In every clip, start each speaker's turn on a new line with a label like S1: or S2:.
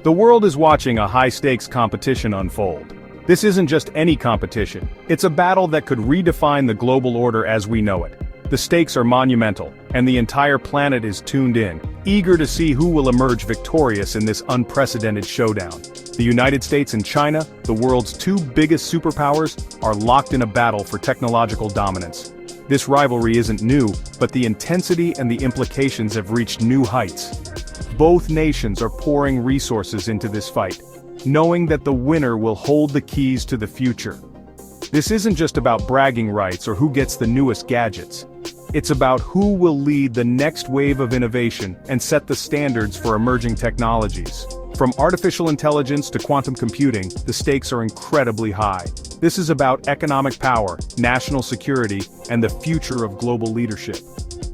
S1: The world is watching a high-stakes competition unfold. This isn't just any competition, it's a battle that could redefine the global order as we know it. The stakes are monumental, and the entire planet is tuned in, eager to see who will emerge victorious in this unprecedented showdown. The United States and China, the world's two biggest superpowers, are locked in a battle for technological dominance. This rivalry isn't new, but the intensity and the implications have reached new heights. Both nations are pouring resources into this fight, knowing that the winner will hold the keys to the future. This isn't just about bragging rights or who gets the newest gadgets. It's about who will lead the next wave of innovation and set the standards for emerging technologies. From artificial intelligence to quantum computing, the stakes are incredibly high. This is about economic power, national security, and the future of global leadership.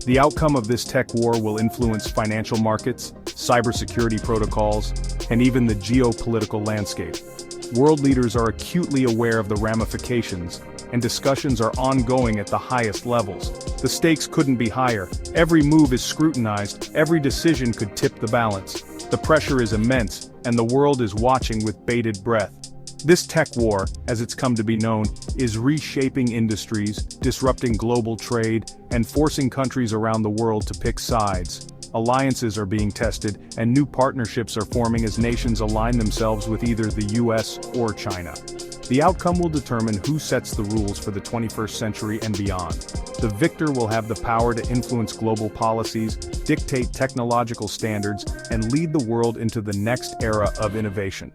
S1: The outcome of this tech war will influence financial markets, cybersecurity protocols, and even the geopolitical landscape. World leaders are acutely aware of the ramifications, and discussions are ongoing at the highest levels. The stakes couldn't be higher. Every move is scrutinized, every decision could tip the balance. The pressure is immense, and the world is watching with bated breath. This tech war, as it's come to be known, is reshaping industries, disrupting global trade, and forcing countries around the world to pick sides. Alliances are being tested, and new partnerships are forming as nations align themselves with either the US or China. The outcome will determine who sets the rules for the 21st century and beyond. The victor will have the power to influence global policies, dictate technological standards, and lead the world into the next era of innovation.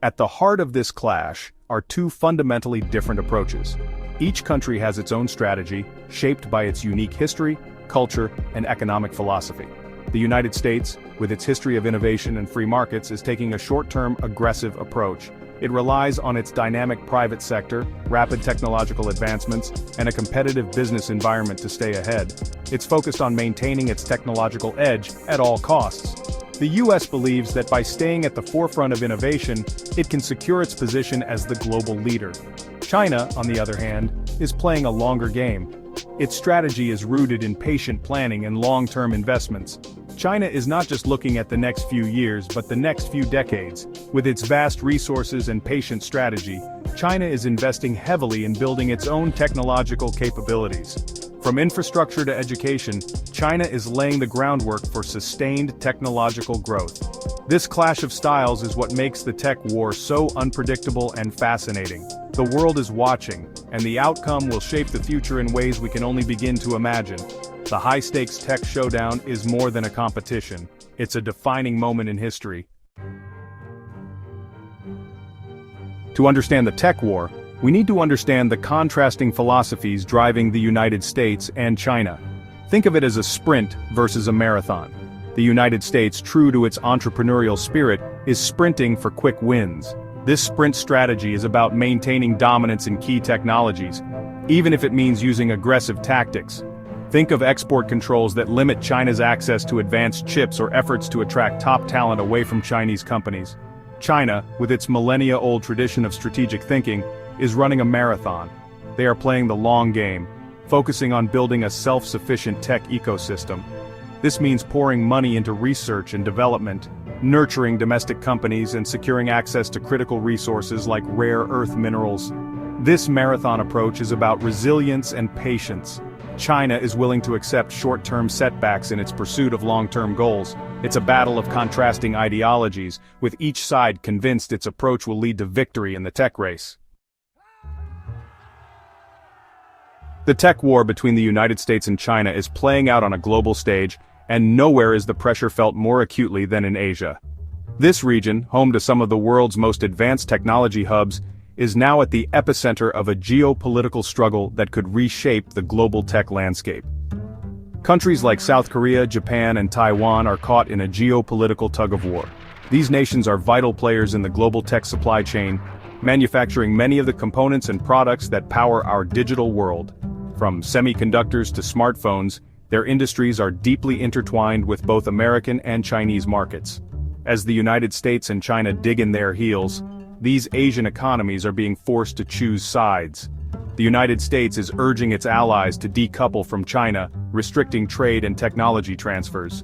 S1: At the heart of this clash are two fundamentally different approaches. Each country has its own strategy, shaped by its unique history, culture, and economic philosophy. The United States, with its history of innovation and free markets, is taking a short-term, aggressive approach. It relies on its dynamic private sector, rapid technological advancements, and a competitive business environment to stay ahead. It's focused on maintaining its technological edge at all costs. The US believes that by staying at the forefront of innovation, it can secure its position as the global leader. China, on the other hand, is playing a longer game. Its strategy is rooted in patient planning and long-term investments. China is not just looking at the next few years but the next few decades. With its vast resources and patient strategy, China is investing heavily in building its own technological capabilities. From infrastructure to education, China is laying the groundwork for sustained technological growth. This clash of styles is what makes the tech war so unpredictable and fascinating. The world is watching, and the outcome will shape the future in ways we can only begin to imagine. The high-stakes tech showdown is more than a competition. It's a defining moment in history. To understand the tech war, we need to understand the contrasting philosophies driving the United States and China. Think of it as a sprint versus a marathon. The United States, true to its entrepreneurial spirit, is sprinting for quick wins. This sprint strategy is about maintaining dominance in key technologies, even if it means using aggressive tactics. Think of export controls that limit China's access to advanced chips or efforts to attract top talent away from Chinese companies. China, with its millennia-old tradition of strategic thinking, is running a marathon. They are playing the long game, focusing on building a self-sufficient tech ecosystem. This means pouring money into research and development, nurturing domestic companies and securing access to critical resources like rare earth minerals. This marathon approach is about resilience and patience. China is willing to accept short-term setbacks in its pursuit of long-term goals. It's a battle of contrasting ideologies, with each side convinced its approach will lead to victory in the tech race. The tech war between the United States and China is playing out on a global stage, and nowhere is the pressure felt more acutely than in Asia. This region, home to some of the world's most advanced technology hubs, is now at the epicenter of a geopolitical struggle that could reshape the global tech landscape. Countries like South Korea, Japan, and Taiwan are caught in a geopolitical tug-of-war. These nations are vital players in the global tech supply chain, manufacturing many of the components and products that power our digital world. From semiconductors to smartphones, their industries are deeply intertwined with both American and Chinese markets. As the United States and China dig in their heels, these Asian economies are being forced to choose sides. The United States is urging its allies to decouple from China, restricting trade and technology transfers.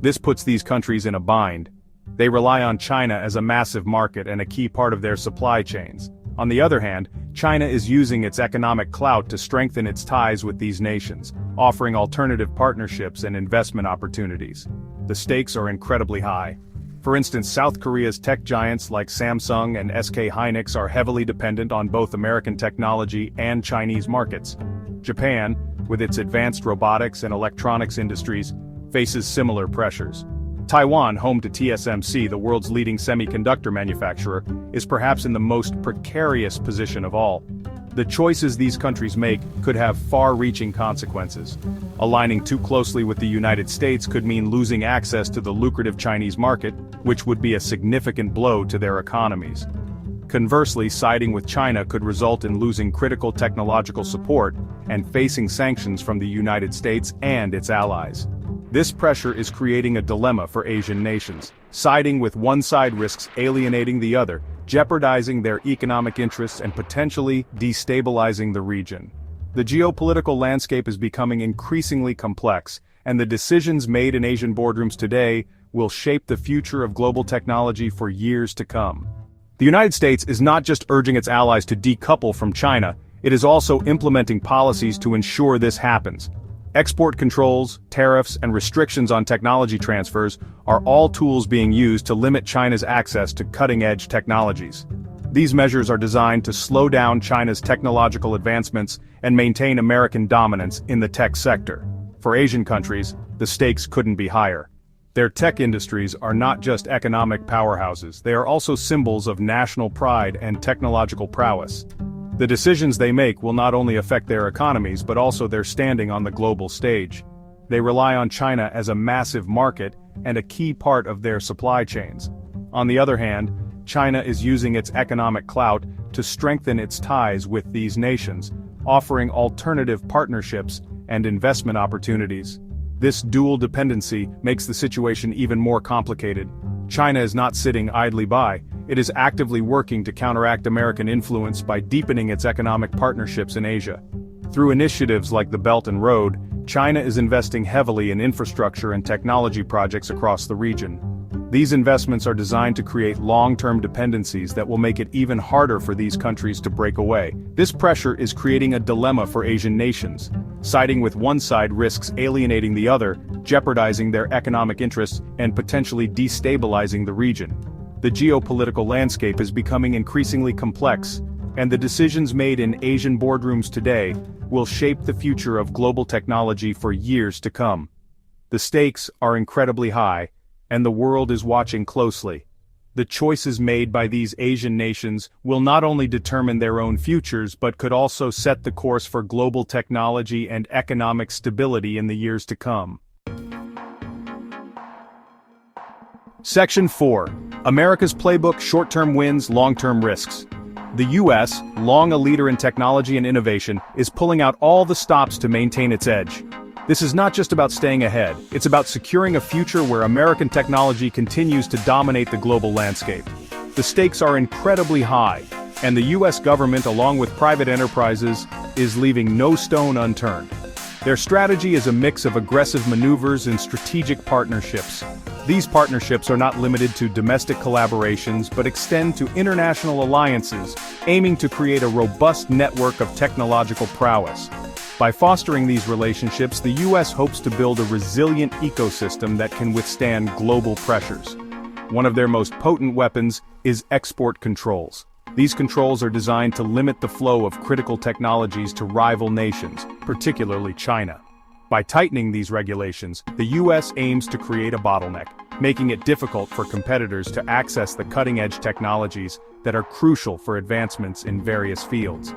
S1: This puts these countries in a bind. They rely on China as a massive market and a key part of their supply chains. On the other hand, China is using its economic clout to strengthen its ties with these nations, offering alternative partnerships and investment opportunities. The stakes are incredibly high. For instance, South Korea's tech giants like Samsung and SK Hynix are heavily dependent on both American technology and Chinese markets. Japan, with its advanced robotics and electronics industries, faces similar pressures. Taiwan, home to TSMC, the world's leading semiconductor manufacturer, is perhaps in the most precarious position of all. The choices these countries make could have far-reaching consequences. Aligning too closely with the United States could mean losing access to the lucrative Chinese market, which would be a significant blow to their economies. Conversely, siding with China could result in losing critical technological support and facing sanctions from the United States and its allies. This pressure is creating a dilemma for Asian nations. Siding with one side risks alienating the other, jeopardizing their economic interests and potentially destabilizing the region. The geopolitical landscape is becoming increasingly complex, and the decisions made in Asian boardrooms today will shape the future of global technology for years to come. The United States is not just urging its allies to decouple from China, it is also implementing policies to ensure this happens. Export controls, tariffs, and restrictions on technology transfers are all tools being used to limit China's access to cutting-edge technologies. These measures are designed to slow down China's technological advancements and maintain American dominance in the tech sector. For Asian countries, the stakes couldn't be higher. Their tech industries are not just economic powerhouses, they are also symbols of national pride and technological prowess. The decisions they make will not only affect their economies but also their standing on the global stage. They rely on China as a massive market and a key part of their supply chains. On the other hand, China is using its economic clout to strengthen its ties with these nations, offering alternative partnerships and investment opportunities. This dual dependency makes the situation even more complicated. China is not sitting idly by. It is actively working to counteract American influence by deepening its economic partnerships in Asia. Through initiatives like the Belt and Road, China is investing heavily in infrastructure and technology projects across the region. These investments are designed to create long-term dependencies that will make it even harder for these countries to break away. This pressure is creating a dilemma for Asian nations. Siding with one side risks alienating the other, jeopardizing their economic interests, and potentially destabilizing the region. The geopolitical landscape is becoming increasingly complex, and the decisions made in Asian boardrooms today will shape the future of global technology for years to come. The stakes are incredibly high, and the world is watching closely. The choices made by these Asian nations will not only determine their own futures but could also set the course for global technology and economic stability in the years to come. Section 4. America's Playbook: Short-Term Wins, Long-Term Risks. The U.S., long a leader in technology and innovation, is pulling out all the stops to maintain its edge. This is not just about staying ahead, it's about securing a future where American technology continues to dominate the global landscape. The stakes are incredibly high, and the U.S. government, along with private enterprises, is leaving no stone unturned. Their strategy is a mix of aggressive maneuvers and strategic partnerships. These partnerships are not limited to domestic collaborations but extend to international alliances, aiming to create a robust network of technological prowess. By fostering these relationships, the U.S. hopes to build a resilient ecosystem that can withstand global pressures. One of their most potent weapons is export controls. These controls are designed to limit the flow of critical technologies to rival nations, particularly China. By tightening these regulations, the U.S. aims to create a bottleneck, making it difficult for competitors to access the cutting-edge technologies that are crucial for advancements in various fields.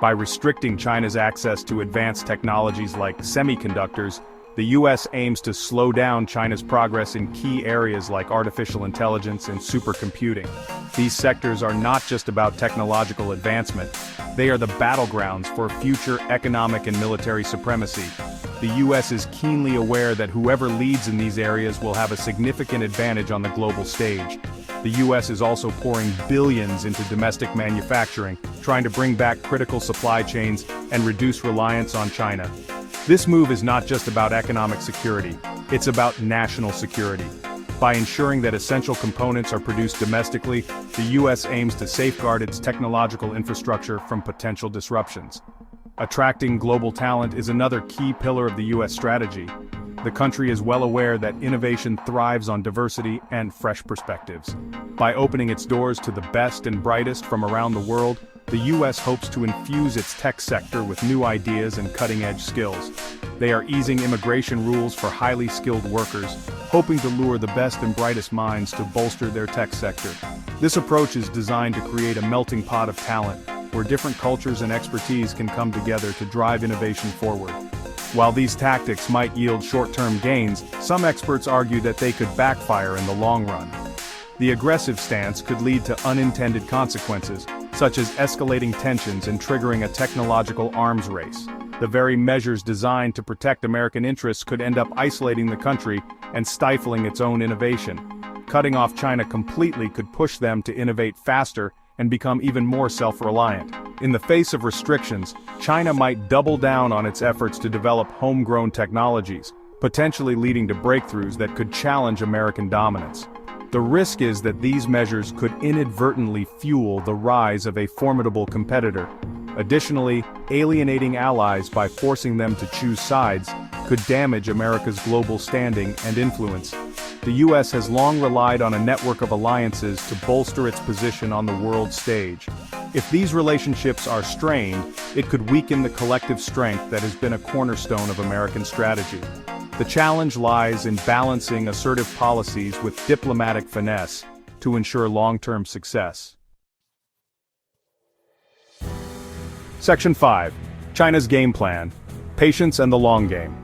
S1: By restricting China's access to advanced technologies like semiconductors, the U.S. aims to slow down China's progress in key areas like artificial intelligence and supercomputing. These sectors are not just about technological advancement, they are the battlegrounds for future economic and military supremacy. The U.S. is keenly aware that whoever leads in these areas will have a significant advantage on the global stage. The U.S. is also pouring billions into domestic manufacturing, trying to bring back critical supply chains and reduce reliance on China. This move is not just about economic security, it's about national security. By ensuring that essential components are produced domestically, the U.S. aims to safeguard its technological infrastructure from potential disruptions. Attracting global talent is another key pillar of the U.S. strategy. The country is well aware that innovation thrives on diversity and fresh perspectives. By opening its doors to the best and brightest from around the world, the U.S. hopes to infuse its tech sector with new ideas and cutting-edge skills. They are easing immigration rules for highly skilled workers, hoping to lure the best and brightest minds to bolster their tech sector. This approach is designed to create a melting pot of talent, where different cultures and expertise can come together to drive innovation forward. While these tactics might yield short-term gains, some experts argue that they could backfire in the long run. The aggressive stance could lead to unintended consequences, such as escalating tensions and triggering a technological arms race. The very measures designed to protect American interests could end up isolating the country and stifling its own innovation. Cutting off China completely could push them to innovate faster and become even more self-reliant. In the face of restrictions, China might double down on its efforts to develop homegrown technologies, potentially leading to breakthroughs that could challenge American dominance. The risk is that these measures could inadvertently fuel the rise of a formidable competitor. Additionally, alienating allies by forcing them to choose sides could damage America's global standing and influence. The U.S. has long relied on a network of alliances to bolster its position on the world stage. If these relationships are strained, it could weaken the collective strength that has been a cornerstone of American strategy. The challenge lies in balancing assertive policies with diplomatic finesse to ensure long-term success. Section 5. China's game plan. Patience and the long game.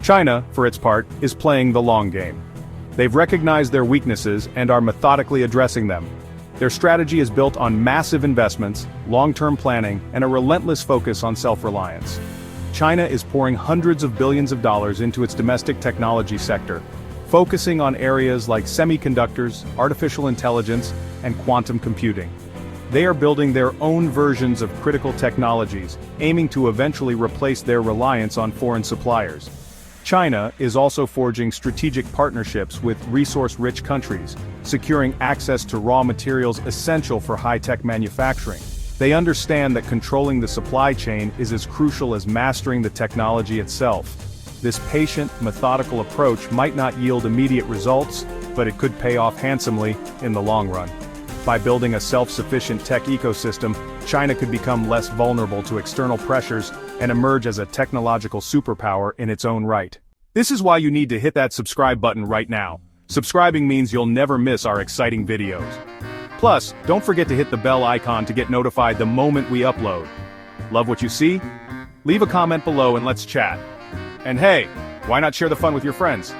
S1: China, for its part, is playing the long game. They've recognized their weaknesses and are methodically addressing them. Their strategy is built on massive investments, long-term planning, and a relentless focus on self-reliance. China is pouring hundreds of billions of dollars into its domestic technology sector, focusing on areas like semiconductors, artificial intelligence, and quantum computing. They are building their own versions of critical technologies, aiming to eventually replace their reliance on foreign suppliers. China is also forging strategic partnerships with resource-rich countries, securing access to raw materials essential for high-tech manufacturing. They understand that controlling the supply chain is as crucial as mastering the technology itself. This patient, methodical approach might not yield immediate results, but it could pay off handsomely in the long run. By building a self-sufficient tech ecosystem, China could become less vulnerable to external pressures and emerge as a technological superpower in its own right. This is why you need to hit that subscribe button right now. Subscribing means you'll never miss our exciting videos. Plus, don't forget to hit the bell icon to get notified the moment we upload. Love what you see? Leave a comment below and let's chat. And hey, why not share the fun with your friends?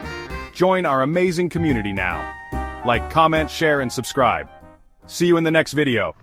S1: Join our amazing community now. Like, comment, share, and subscribe. See you in the next video.